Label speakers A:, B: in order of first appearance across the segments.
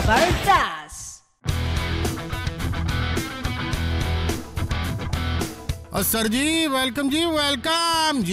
A: जबरदस्त।
B: और सर जी वेलकम जी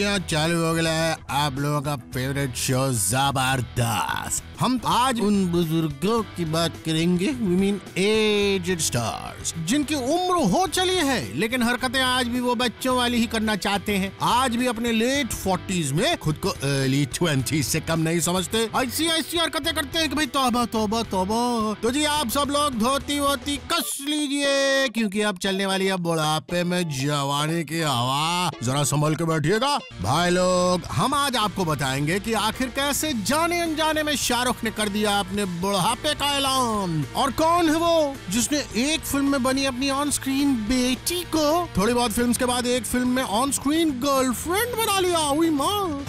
B: हाँ, चालू हो गया है आप लोगों का फेवरेट शो जबरदस्त। हम आज उन बुजुर्गों की बात करेंगे, वी मीन एज्ड स्टार्स, जिनकी उम्र हो चली है लेकिन हरकतें आज भी वो बच्चों वाली ही करना चाहते हैं। आज भी अपने लेट 40s में खुद को अर्ली 20s से कम नहीं समझते, ऐसी हरकतें करते हैं कि भाई तौबा तौबा तौबा। तो जी आप सब लोग धोती वोती कस लीजिए, क्योंकि अब चलने वाली है बुढ़ापे में जवानी की हवा। जरा संभल के बैठिएगा भाई लोग। हम आज आपको बताएंगे कि आखिर कैसे जाने अनजाने में शाहरुख ने कर दिया अपने बुढ़ापे का ऐलान, और कौन है वो जिसने एक फिल्म में बनी अपनी ऑन स्क्रीन बेटी को थोड़ी बहुत फिल्म्स के बाद एक फिल्म में ऑन स्क्रीन गर्लफ्रेंड बना लिया। हुई माँ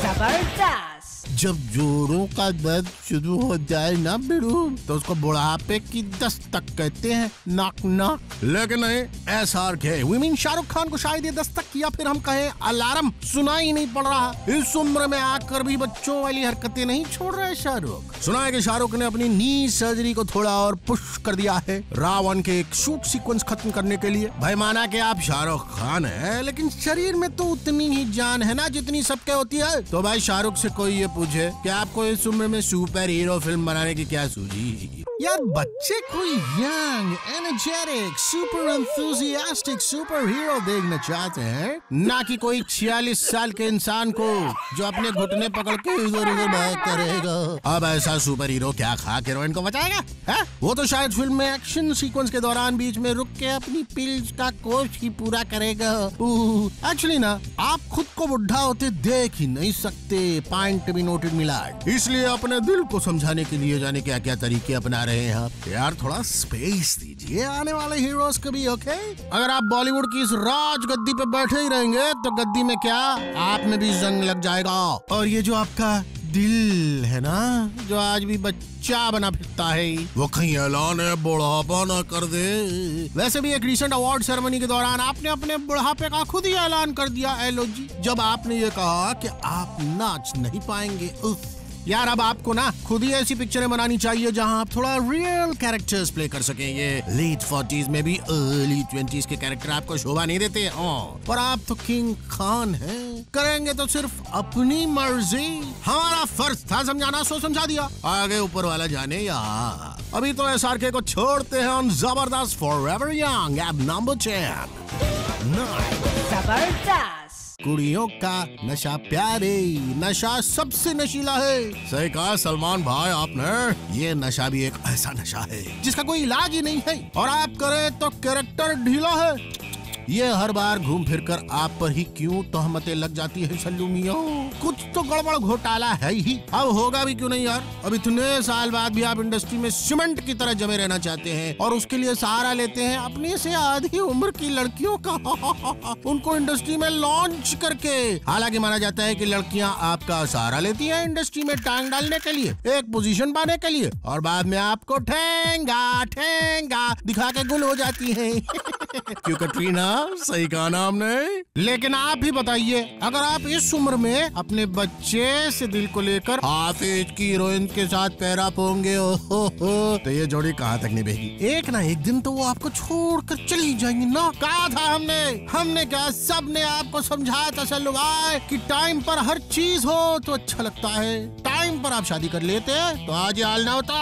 A: जबरदस्त।
B: जब जोड़ों का दर्द शुरू हो जाए ना बिड़ू, तो उसको बुढ़ापे की दस्तक कहते हैं, नॉक नॉक। लेकिन नहीं, SRK we mean Shahrukh Khan को शायद ये दस्तक या फिर हम कहें अलार्म सुनाई नहीं पड़ रहा। इस उम्र में आकर भी बच्चों वाली हरकतें नहीं छोड़ रहे शाहरुख। सुना है कि शाहरुख ने अपनी नी सर्जरी को थोड़ा और पुश कर दिया है रावण के एक शूट सीक्वेंस खत्म करने के लिए। भाई माना कि आप शाहरुख खान है, लेकिन शरीर में तो उतनी ही जान है ना जितनी सबके होती है। तो भाई शाहरुख से कोई ये पूछे कि आपको इस उम्र में सुपर हीरो फिल्म बनाने की क्या सूझी? यार बच्चे कोई young energetic super enthusiastic super hero देखना चाहते हैं, ना कि कोई 46 साल के इंसान को जो अपने घुटने पकड़ के इधर उधर बात करेगा। अब ऐसा सुपर हीरो क्या खा के हीरोइन को बचाएगा है? वो तो शायद फिल्म में एक्शन सीक्वेंस के दौरान बीच में रुक के अपनी पिल्स का कोर्स ही पूरा करेगा। एक्चुअली ना, आप खुद को बुढ़ा होते देख ही नहीं सकते, point to be noted Maillard. इसलिए अपने दिल को समझाने के लिए जाने क्या क्या तरीके अपना रहे हैं आप। यार थोड़ा स्पेस दीजिए आने वाले हीरोज को भी, ओके? अगर आप बॉलीवुड की इस राज गद्दी पे बैठे ही रहेंगे तो गद्दी में क्या, आप में भी जंग लग जाएगा। और ये जो आपका दिल है ना, जो आज भी बच्चा बना फिरता है, वो कहीं ऐलान है बुढ़ापा ना कर दे। वैसे भी एक रिसेंट अवार्ड सेरेमनी के दौरान आपने अपने बुढ़ापे का खुद ही ऐलान कर दिया एलओजी, जब आपने ये कहा कि आप नाच नहीं पाएंगे। यार अब आपको ना खुद ही ऐसी पिक्चरें बनानी चाहिए जहां आप थोड़ा रियल कैरेक्टर्स प्ले कर सकें। ये लेट 40s में भी अर्ली 20s के कैरेक्टर आपको शोभा नहीं देते। पर आप तो किंग खान हैं, करेंगे तो सिर्फ अपनी मर्जी। हमारा फर्ज था समझाना, सो समझा दिया, आगे ऊपर वाला जाने। यार अभी तो SRK को छोड़ते हैं ऑन जबरदस्त फॉरएवर यंग एप नंबर 10।
A: जबरदस्त।
B: कुड़ियों का नशा प्यारे, नशा सबसे नशीला है। सही कहा सलमान भाई आपने। ये नशा भी एक ऐसा नशा है जिसका कोई इलाज ही नहीं है, और आप करें तो कैरेक्टर ढीला है। ये हर बार घूम फिर कर आप पर ही क्यों तोहमतें लग जाती है सल्लू मियां? कुछ तो गड़बड़ घोटाला है ही। अब होगा भी क्यों नहीं यार? अब इतने साल बाद भी आप इंडस्ट्री में सीमेंट की तरह जमे रहना चाहते हैं, और उसके लिए सहारा लेते हैं अपने से आधी उम्र की लड़कियों का, उनको इंडस्ट्री में लॉन्च करके। हालांकि माना जाता है कि लड़कियां आपका सहारा लेती हैं इंडस्ट्री में टांग डालने के लिए, एक पोजीशन पाने के लिए, और बाद में आपको ठेंगा ठेंगा दिखा के गुल हो जाती है। क्यों कटरीना, सही कहा ना हमने? लेकिन आप ही बताइए, अगर आप इस उम्र में अपने बच्चे से दिल को लेकर हाफिज की हीरोइन के साथ पैरा पोंगे, तो ये जोड़ी कहाँ तक निभेगी? एक ना एक दिन तो वो आपको छोड़कर चली जाएंगी ना। कहा था हमने क्या, सबने आपको समझाया था सल्लू भाई कि टाइम पर हर चीज हो तो अच्छा लगता है। टाइम पर आप शादी कर लेते तो आज ये हाल ना होता,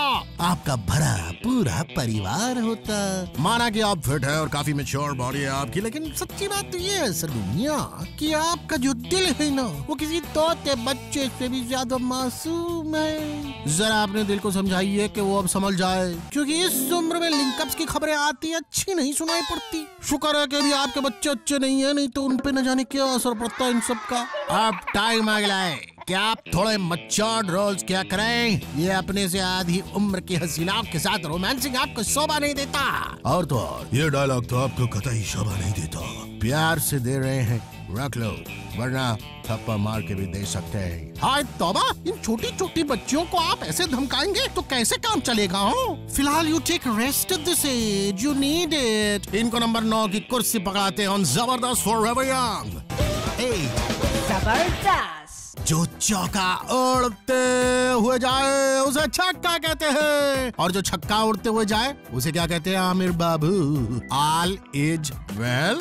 B: आपका भरा पूरा परिवार होता। माना कि आप फिट है और काफी मैच्योर बॉडी है आपकी, लेकिन सच्ची बात तो ये है सल्लू मियां कि आपका जो दिल है ना, वो किसी तोते बच्चे से भी ज्यादा मासूम है। जरा अपने दिल को समझाइए कि वो अब समझ जाए, क्योंकि इस उम्र में लिंकअप्स की खबरें आती अच्छी नहीं सुनाई पड़ती। शुक्र है कि अभी आपके बच्चे अच्छे नहीं है, नहीं तो उन पे न जाने क्या असर पड़ता है इन सब का। अब टाइम आ गया है कि आप थोड़े मैच्योर्ड रोल्स क्या करें। ये अपने से आधी उम्र की हसीनाओं के साथ रोमांसिंग आपको शोभा नहीं देता, और तो और ये डायलॉग तो आपको कतई शोभा नहीं देता। प्यार से दे रहे हैं, रख लो, वरना थप्पड़ मार के भी दे सकते हैं। हाय तौबा, इन छोटी छोटी बच्चियों को आप ऐसे धमकाएंगे तो कैसे काम चलेगा? हो फिलहाल you take rest at this age, you need it. इनको नंबर 9 की कुर्सी पकड़ाते हैं ऑन जबरदस्त फॉरएवर यंग।
A: जबरदस्त।
B: जो चौका उड़ते हुए जाए उसे छक्का कहते हैं, और जो छक्का उड़ते हुए जाए उसे क्या कहते हैं Aamir babu? All is well.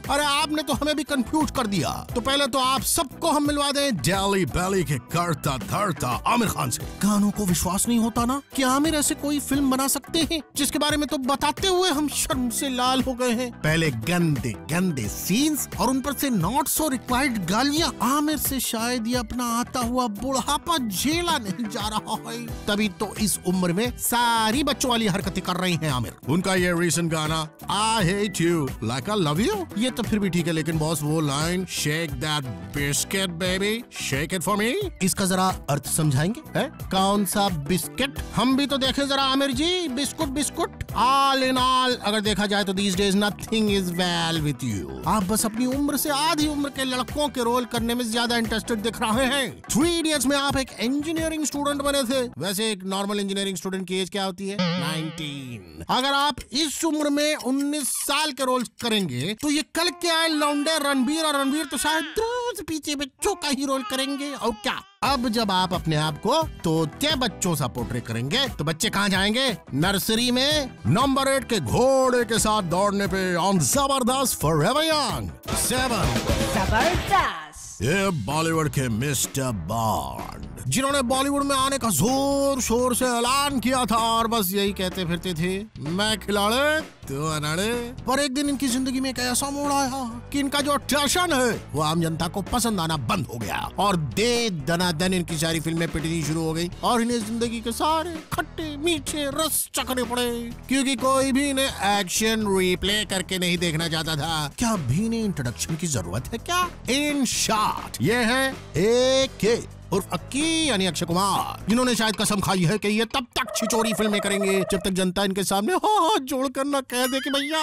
B: अरे आपने तो हमें भी कंफ्यूज कर दिया। तो पहले तो आप सबको हम मिलवा दें दिल्ली बैली के करता धरता आमिर खान से। कानों को विश्वास नहीं होता ना कि आमिर ऐसे कोई फिल्म बना सकते हैं जिसके बारे में तो बताते हुए हम शर्म से लाल हो गए हैं। पहले गंदे गंदे सीन्स और उन पर से नॉट सो रिक्वायर्ड गालियां। आमिर से शायद ये अपना आता हुआ बुढ़ापा झेला नहीं जा रहा है, तभी तो इस उम्र में सारी बच्चों वाली हरकतें कर रहे हैं आमिर। उनका ये रीसेंट गाना I hate you like I love you, ये तो फिर भी ठीक है, लेकिन बॉस वो line shake that biscuit baby shake it for me, इसका जरा अर्थ समझाएंगे? है कौन सा बिस्किट? हम भी तो देखें जरा Aamir ji. Biscuit biscuit all in all अगर देखा जाए तो these days nothing is well with you. आप बस अपनी उम्र से आधी उम्र के लड़कों के रोल करने में ज्यादा इंटरेस्टेड दिख रहे हैं। 3 इडियट्स में आप एक इंजीनियरिंग स्टूडेंट बने थे। वैसे एक नॉर्मल इंजीनियरिंग स्टूडेंट की एज क्या होती है? 19। अगर आप इस उम्र में 19 साल के रोल करेंगे तो ये कल के आए लौंडे रणबीर, और रणबीर तो शायद 2 पीछे बच्चों का ही रोल करेंगे। और क्या अब जब आप अपने आप को तोते बच्चों सा पोर्ट्रे करेंगे तो बच्चे कहाँ जाएंगे? नर्सरी में नंबर 8 के घोड़े के साथ दौड़ने पे ऑन जबरदस्त फॉरएवर यंग 7।
A: जबरदस्त।
B: ये बॉलीवुड के मिस्टर बॉन्ड जिन्होंने बॉलीवुड में आने का जोर शोर से ऐलान किया था और बस यही कहते फिरते थे मैं खिलाड़े तो अनाड़े। पर एक दिन इनकी जिंदगी में एक ऐसा मोड़ आया कि इनका जो टैशन है वो आम जनता को पसंद आना बंद हो गया और दे दनादन इनकी सारी फिल्में पिटनी शुरू हो गई और इन्हें जिंदगी के सारे खट्टे मीठे रस चखने पड़े, क्योंकि कोई भी इन्हें एक्शन रिप्ले करके नहीं देखना चाहता था। क्या अभी इन्हें इंट्रोडक्शन की जरूरत है क्या? इन शॉर्ट ये है AK उर्फ अक्की यानी अक्षय कुमार, जिन्होंने शायद कसम खाई है कि ये तब तक छिचोरी फिल्में करेंगे जब तक जनता इनके सामने हाथ जोड़ कर न कह दे कि भैया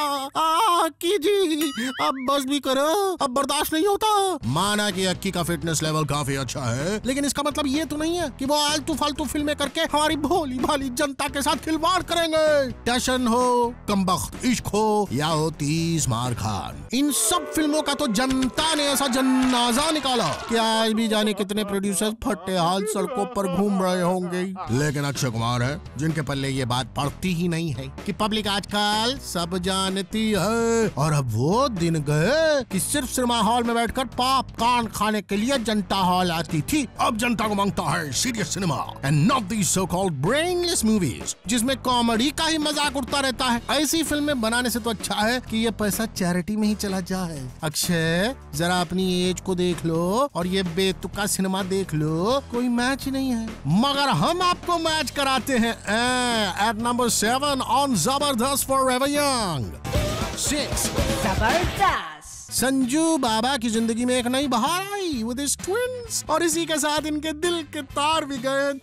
B: अक्की जी अब बस भी करो, अब बर्दाश्त नहीं होता। माना कि अक्की का फिटनेस लेवल काफी अच्छा है, लेकिन इसका मतलब ये तो नहीं है कि वो आलतू फालतू फिल्में करके हमारी भोली भाली जनता के साथ खिलवाड़ करेंगे। टैशन हो, कमबख्त इश्क हो या हो 30 मार खान, इन सब फिल्मों का तो जनता ने ऐसा जनाजा निकाला कि आज भी जाने कितने प्रोड्यूसर फटे हाल सड़कों पर घूम रहे होंगे। लेकिन अक्षय कुमार है जिनके पल्ले ये बात पड़ती ही नहीं है कि पब्लिक आजकल सब जानती है। और अब वो दिन गए कि सिर्फ सिनेमा हॉल में बैठकर पॉपकॉर्न खाने के लिए जनता हॉल आती थी। अब जनता को मांगता है serious cinema and not these so called brainless movies जिसमें कॉमेडी का ही मजाक उड़ता रहता है। ऐसी फिल्में बनाने से तो अच्छा है कि ये पैसा चैरिटी में ही चला जाए। अक्षय जरा अपनी एज को देख लो और ये बेतुका सिनेमा देख लो, कोई मैच ही नहीं है। मगर हम आपको मैच कराते हैं एट नंबर 7 ऑन जबरदस्त फॉरएवर यंग 6।
A: जबरदस्त।
B: संजू बाबा की जिंदगी में एक नई बहार आई विद हिज ट्विंस और इसी के साथ इनके दिल के तार भी गए।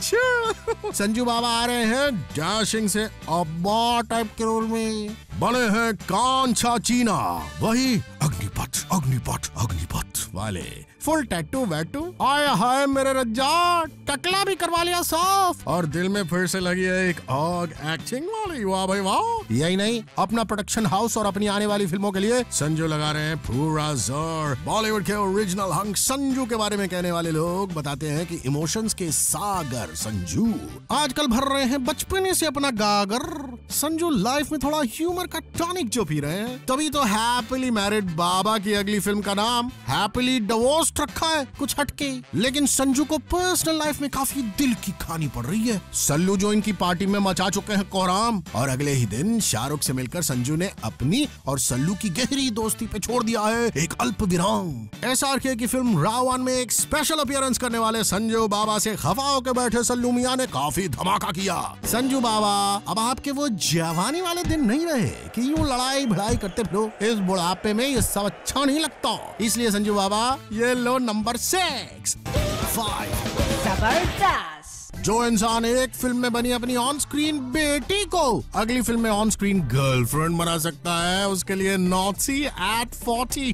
B: संजू बाबा आ रहे हैं डैशिंग से अब्बा टाइप के रोल में, बने हैं कांचा चीना, वही अग्निपथ अग्निपथ अग्निपथ वाले, फुल टैटू वैटू, आय हाय मेरे रज्जा टकला भी करवा लिया साफ और दिल में फिर से लगी है एक आग एक्टिंग वाली। वाह भाई वाह। यही नहीं, अपना प्रोडक्शन हाउस और अपनी आने वाली फिल्मों के लिए संजू लगा रहे हैं पूरा जोर। बॉलीवुड के ओरिजिनल हंक संजू के बारे में कहने वाले लोग बताते हैं कि इमोशंस के सागर संजू आजकल भर रहे हैं बचपने से अपना गागर। संजू लाइफ में थोड़ा ह्यूमर का टॉनिक जो पी रहे हैं, तभी तो हैप्पीली मैरिड बाबा की अगली फिल्म का नाम हैप्पीली डिवोर्स्ड रखा है, कुछ हटके। लेकिन संजू को पर्सनल लाइफ में काफी दिल की खानी पड़ रही है। सल्लू जो इनकी पार्टी में मचा चुके हैं कोहराम, और अगले ही दिन शाहरुख से मिलकर संजू ने अपनी और सल्लू की गहरी दोस्ती पे छोड़ दिया है एक अल्प विराम। SRK की फिल्म रावण में एक स्पेशल अपीयरेंस करने वाले संजू बाबा से खफा होकर बैठे सल्लू मियां ने काफी धमाका किया। संजू बाबा अब आपके वो जवानी वाले दिन नहीं रहे कि यूं लड़ाई भिड़ाई करते फिरो। इस बुढ़ापे में ये सब अच्छा नहीं लगता, इसलिए संजू बाबा ये लो नंबर 6 5।
A: जबरदस्त।
B: जो इंसान एक फिल्म में बनी अपनी ऑन स्क्रीन बेटी को अगली फिल्म में ऑन स्क्रीन गर्लफ्रेंड बना सकता है, उसके लिए naughty at 40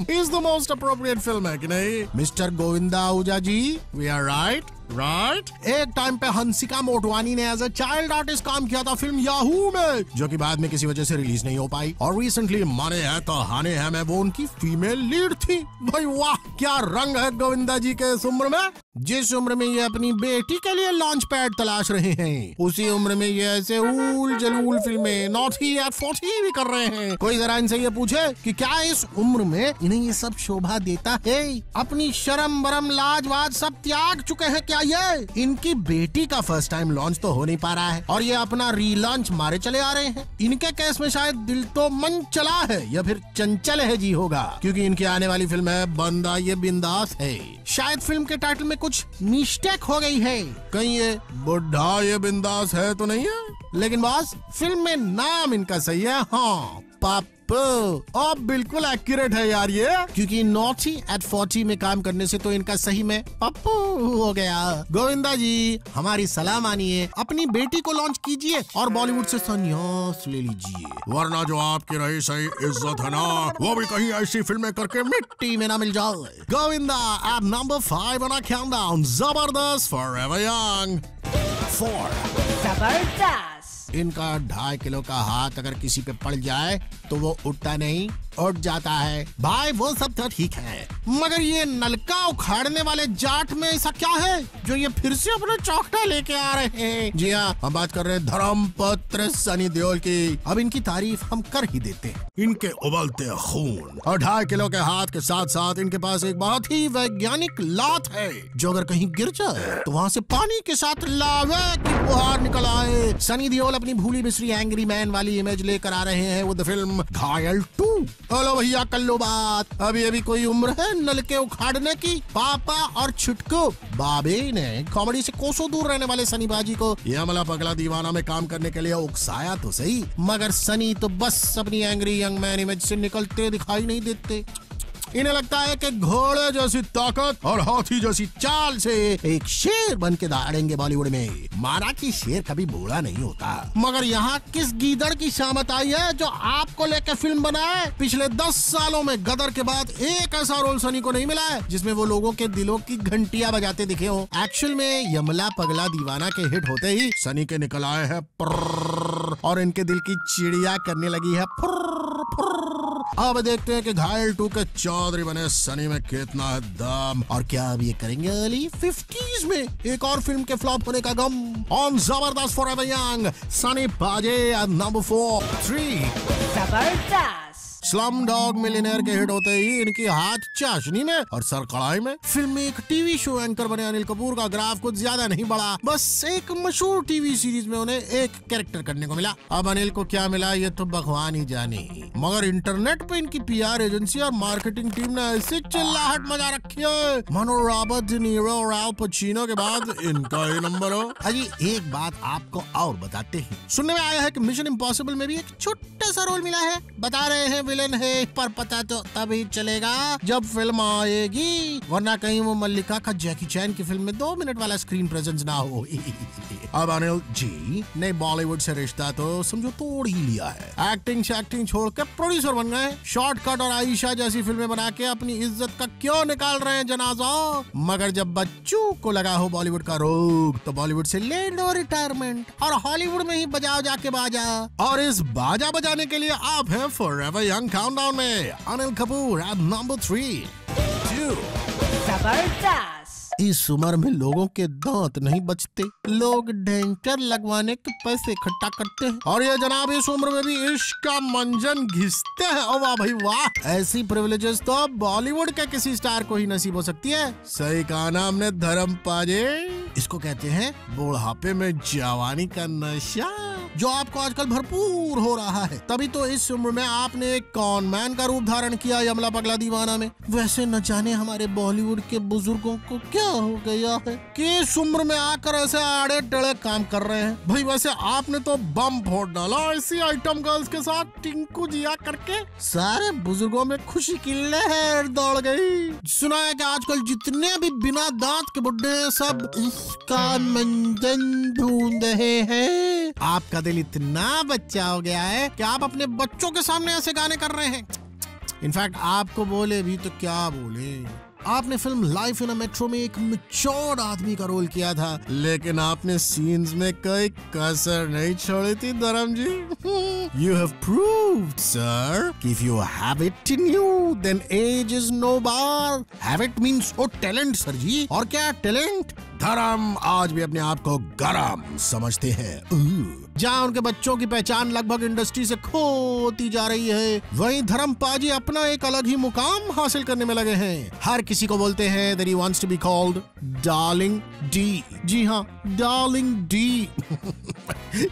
B: is the most appropriate film है कि नहीं mister Govinda Ahuja ji? We are right. Right. एक टाइम पे हंसिका मोटवानी ने एज अ चाइल्ड आर्टिस्ट काम किया था फिल्म याहू में, जो कि बाद में किसी वजह से रिलीज नहीं हो पाई। और रिसेंटली माने है तो हाने है में वो उनकी फीमेल लीड थी। भाई वाह, क्या रंग है गोविंदा जी के इस उम्र में। जिस उम्र में ये अपनी बेटी के लिए लॉन्च पैड तलाश रहे हैं, उसी उम्र में ये ऐसे ऊल जलूल फिल्में नॉटी एट 40 भी कर रहे हैं। कोई जरा इनसे ये पूछे कि क्या इस उम्र में इन्हें ये सब शोभा देता है? अपनी शर्म बरम लाज वाज सब त्याग चुके हैं क्या ये? इनकी बेटी का फर्स्ट टाइम लॉन्च तो हो नहीं पा रहा है और ये अपना रीलॉन्च मारे चले आ रहे हैं। इनके केस में शायद दिल तो मन चला है या फिर चंचल है जी होगा, क्योंकि इनकी आने वाली फिल्म है बंदा ये बिंदास है। शायद फिल्म के टाइटल में कुछ मिस्टेक हो गई है, कहीं ये बुढ़ा ये बिंदास है तो नहीं है। लेकिन बॉस, फिल्म में नाम इनका सही है, हाँ, पप्पू। अब बिल्कुल एक्यूरेट है यार ये, क्योंकि नॉटी एट 40 में काम करने से तो इनका सही में पप्पू हो गया। गोविंदा जी, हमारी सलाह मानिए, अपनी बेटी को लॉन्च कीजिए और बॉलीवुड से संन्यास ले लीजिए, वरना जो आपकी रही सही इज्जत है ना, वो भी कहीं ऐसी फिल्में करके मिट्टी में ना मिल जाए। Govinda at number 5 on a countdown, जबरदस्त फॉरएवर यंग 4।
A: जबरदस्त।
B: इनका 2.5 किलो का हाथ अगर किसी पे पड़ जाए तो वो उठता नहीं, उठ जाता है। भाई वो सब तो ठीक है, मगर ये नलका उखाड़ने वाले जाट में ऐसा क्या है जो ये फिर से अपना चौकटा लेके आ रहे हैं? जी हाँ, हम बात कर रहे हैं धर्मपत्र सनी देओल की। अब इनकी तारीफ हम कर ही देते हैं। इनके उबलते खून और 2.5 किलो के हाथ के साथ साथ इनके पास एक बहुत ही वैज्ञानिक लात है, जो अगर कहीं गिर जाए तो वहाँ से पानी के साथ लावा की फुहार निकल आए। सनी देओल अपनी भूली बिसरी एंग्री मैन वाली इमेज लेकर आ रहे हैं विद द फिल्म घायल 2। हेलो भैया, कर लो बात। अभी कोई उम्र है नलके उखाड़ने की? पापा और छुटकू बाबे ने कॉमेडी से कोसों दूर रहने वाले सनी बाजी को ये अमला पगला दीवाना में काम करने के लिए उकसाया तो सही, मगर सनी तो बस अपनी एंग्री यंग मैन इमेज से निकलते दिखाई नहीं देते। इन्हें लगता है कि घोड़े जैसी ताकत और हाथी जैसी चाल से एक शेर बन के दौड़ेंगे बॉलीवुड में। माना कि शेर कभी बूढ़ा नहीं होता, मगर यहाँ किस गीदड़ की शामत आई है जो आपको लेके फिल्म बनाए? पिछले 10 सालों में गदर के बाद एक ऐसा रोल सनी को नहीं मिला है जिसमें वो लोगों के दिलों की घंटियां बजाते दिखे हो। एक्चुअल में यमला पगला दीवाना के हिट होते ही सनी के निकल आए हैं और इनके दिल की चिड़िया करने लगी है फुर्र। अब देखते हैं कि घायल 2 के चौधरी बने सनी में कितना है दम, और क्या अब ये करेंगे अर्ली 50s में एक और फिल्म के फ्लॉप होने का गम। ऑन जबरदस्त फॉरएवर यंग, सनी बाजे एट नंबर 3।
A: जबरदस्त।
B: स्लम डॉग मिलियनेयर के हिट होते ही इनकी हाथ चाशनी में और सर कढ़ाई में। फिल्म में एक टीवी शो एंकर बने अनिल कपूर का ग्राफ कुछ ज्यादा नहीं बढ़ा, बस एक मशहूर टीवी सीरीज में उन्हें एक कैरेक्टर करने को मिला। अब अनिल को क्या मिला ये तो भगवान ही जाने, मगर इंटरनेट पे इनकी PR एजेंसी और मार्केटिंग टीम ने ऐसी चिल्लाहट मचा रखी है मानो रॉबर्ट डी नीरो और एल पचिनो के बाद इनका ही नंबर हो। अजी एक बात आपको और बताते हैं, सुनने में आया है कि मिशन इम्पॉसिबल में भी एक छोटा सा रोल मिला है। बता रहे हैं विलेन है, पर पता तो तभी चलेगा जब फिल्म आएगी, वरना कहीं वो मल्लिका का जैकी चैन की फिल्म में 2 मिनट वाला स्क्रीन प्रेजेंस ना हो। अब अनिल जी ने बॉलीवुड से रिश्ता तो समझो तोड़ ही लिया है। एक्टिंग छोड़ के प्रोड्यूसर बन गए। शॉर्टकट और आयशा जैसी फिल्में बना के अपनी इज्जत का क्यों निकाल रहे हैं जनाजा? मगर जब बच्चों को लगा हो बॉलीवुड का रोग तो बॉलीवुड से ले लो रिटायरमेंट और हॉलीवुड में ही बजाओ जाके बाजा। और इस बाजा बजाने के लिए आप हैं फॉरएवर यंग काउंटडाउन में अनिल कपूर एट नंबर 3।
A: जबरदस्त।
B: इस उम्र में लोगों के दांत नहीं बचते, लोग डेंटर लगवाने के पैसे इकट्ठा करते हैं, और ये जनाब इस उम्र में भी इश्क का मंजन घिसते हैं। ओ वाह भाई वाह, ऐसी प्रिविलेजेस तो बॉलीवुड के किसी स्टार को ही नसीब हो सकती है। सही कहा ना हमने धर्म पाजे। इसको कहते हैं बुढ़ापे में जवानी का नशा, जो आपको आजकल भरपूर हो रहा है। तभी तो इस उम्र में आपने एक कॉन मैन का रूप धारण किया यमला पगला दीवाना में। वैसे न जाने हमारे बॉलीवुड के बुजुर्गों को क्या हो गया है कि इस उम्र में आकर ऐसे आड़े टेढ़े काम कर रहे हैं। भाई वैसे आपने तो बम फोड़ डाला ऐसी आइटम गर्ल्स के साथ टिंकू जिया करके, सारे बुजुर्गों में खुशी की लहर दौड़ गई। सुना है कि आजकल जितने भी बिना दांत के बुड्ढे हैं सब इसका मंजन ढूंढ रहे हैं। आपका दिल इतना बच्चा हो गया है कि आप अपने बच्चों के सामने ऐसे गाने कर रहे हैं। इनफैक्ट आपको बोले भी तो क्या बोले, आपने film life in a metro में एक मैच्योर्ड आदमी का रोल किया था, लेकिन आपने सीन्स में कोई कसर नहीं छोड़ी थी धर्म जी। You have proved, sir, if you have it in you, then age is no bar. Have it means oh talent, sir जी। और क्या टैलेंट? धर्म आज भी अपने आप को गरम समझते हैं। जहाँ उनके बच्चों की पहचान लगभग इंडस्ट्री से खोती जा रही है, वहीं धर्म पाजी अपना एक अलग ही मुकाम हासिल करने में लगे हैं। हर किसी को बोलते हैं that he wants to be called darling D. जी हाँ, डार्लिंग डी।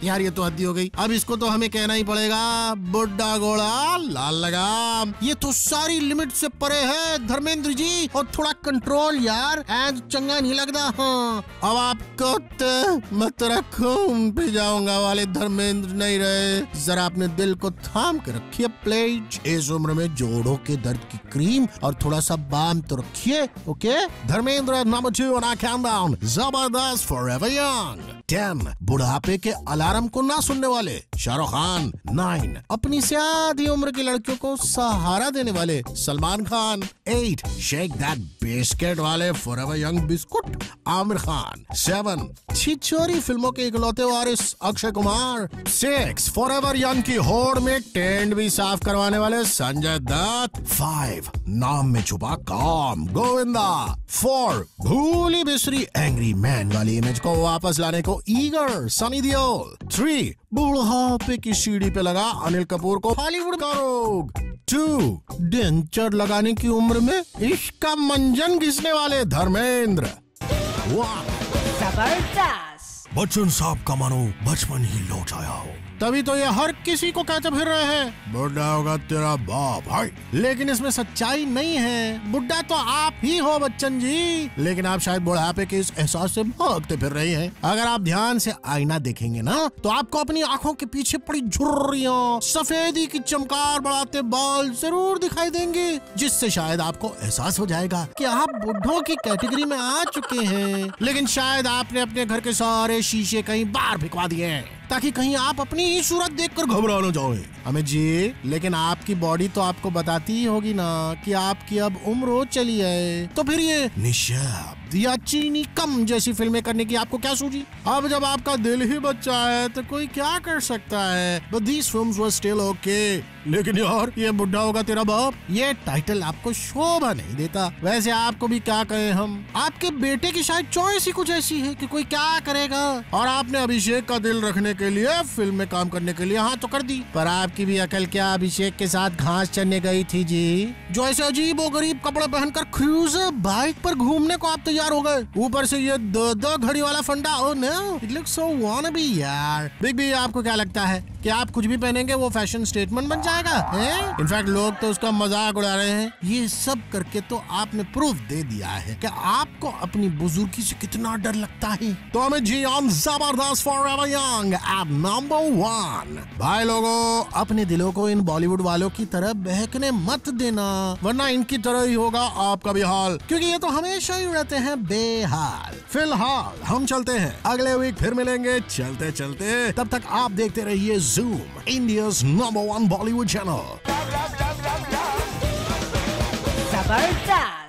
B: यार ये तो हद हो गई, अब इसको तो हमें कहना ही पड़ेगा बुड्ढा घोड़ा लाल लगाम। ये तो सारी लिमिट से परे है धर्मेंद्र जी, और थोड़ा कंट्रोल यार, आज चंगा नहीं लगता। हाँ अब आपको तो मैं तेरा खून पी जाऊंगा वाले धर्मेंद्र नहीं रहे। जरा अपने दिल को थाम के रखिए प्लीज। इस उम्र में जोड़ों के दर्द की क्रीम और थोड़ा सा बाम तो रखिए, okay? Dharmendra number 2 on our countdown, जबरदस्त फॉरएवर यंग। 10 बुढ़ापे के अलार्म को ना सुनने वाले शाहरुख खान। 9 अपनी से आधी उम्र की लड़कियों को सहारा देने वाले Salman Khan. 8 shake that biscuit वाले forever young biscuit Aamir Khan. 7 छिछोरी फिल्मों के इकलौते वारिस अक्षय कुमार। 6 फॉरएवर यंग की होड़ में टेंट भी साफ करवाने वाले संजय दत्त। 5 नाम में छुपा काम गोविंदा। 4 भूली बिसरी एंग्री मैन वाली इमेज को वापस लाने को ईगर सनी देओल। 3 बुढ़ापे की सीढ़ी पे लगा अनिल कपूर को हॉलीवुड का रोग। 2 डेंचर लगाने की उम्र में इश्क का मंजन घिसने वाले धर्मेंद्र। 1
A: जबरदस्त।
B: बच्चन साहब का मानो बचपन ही लौट आया हो। तभी तो ये हर किसी को कहते फिर रहे हैं बुढ़ा होगा तेरा बाप भाई, लेकिन इसमें सच्चाई नहीं है। बुढ़ा तो आप ही हो बच्चन जी, लेकिन आप शायद बुढ़ापे के इस एहसास से भागते फिर रहे हैं। अगर आप ध्यान से आईना देखेंगे ना, तो आपको अपनी आंखों के पीछे पड़ी झुर्रियां, सफेदी की चमकार बढ़ाते बाल जरूर दिखाई देंगे, जिससे शायद आपको एहसास हो जाएगा कि आप बुढ़ों की कैटेगरी में आ चुके हैं। लेकिन शायद आपने अपने घर के सारे शीशे कहीं बाहर भिजवा दिए हैं, ताकि कहीं आप अपनी ही सूरत देखकर घबरा न जाएं। अमित जी, लेकिन आपकी बॉडी तो आपको बताती ही होगी ना कि आपकी अब उम्र हो चली है, तो फिर ये निशब्द या चीनी कम जैसी फिल्में करने की आपको क्या सूझी? अब जब आपका दिल ही बच्चा है तो कोई क्या कर सकता है? But these films were still okay। लेकिन यार ये बुढ़ा होगा तेरा बाप, ये टाइटल आपको शोभा नहीं देता। वैसे आपको भी क्या कहें हम, आपके बेटे की शायद चॉइस ही कुछ ऐसी है कि कोई क्या करेगा, और आपने अभिषेक का दिल रखने के लिए फिल्म में काम करने के लिए हाँ तो कर दी। पर आपकी भी अकल क्या अभिषेक के साथ घास चरने गई थी जी, जो ऐसे अजीब और गरीब कपड़े पहनकर क्रूजर बाइक पर घूमने को आप तैयार हो गए, ऊपर से ये 2 घड़ी वाला फंडा। Oh no, it looks so wannabe यार। बिग बी, आपको क्या लगता है कि आप कुछ भी पहनेंगे वो फैशन स्टेटमेंट बन जाएगा? इनफैक्ट लोग तो उसका मजाक उड़ा रहे हैं। ये सब करके तो आपने प्रूफ दे दिया है कि आपको अपनी बुजुर्गी से कितना डर लगता है। तो हमें जी ऑन जबरदस्त फॉरएवर यंग एट नंबर 1। भाई लोगों, अपने दिलों को इन बॉलीवुड वालों की तरह बहकने मत देना, वरना इनकी तरह ही होगा आपका भी हाल, क्योंकि ये तो हमेशा ही रहते हैं बेहाल। फिलहाल हम चलते हैं, अगले वीक फिर मिलेंगे चलते चलते। तब तक आप देखते रहिए Zoom, India's #1 Bollywood channel।
A: जबरदस्त।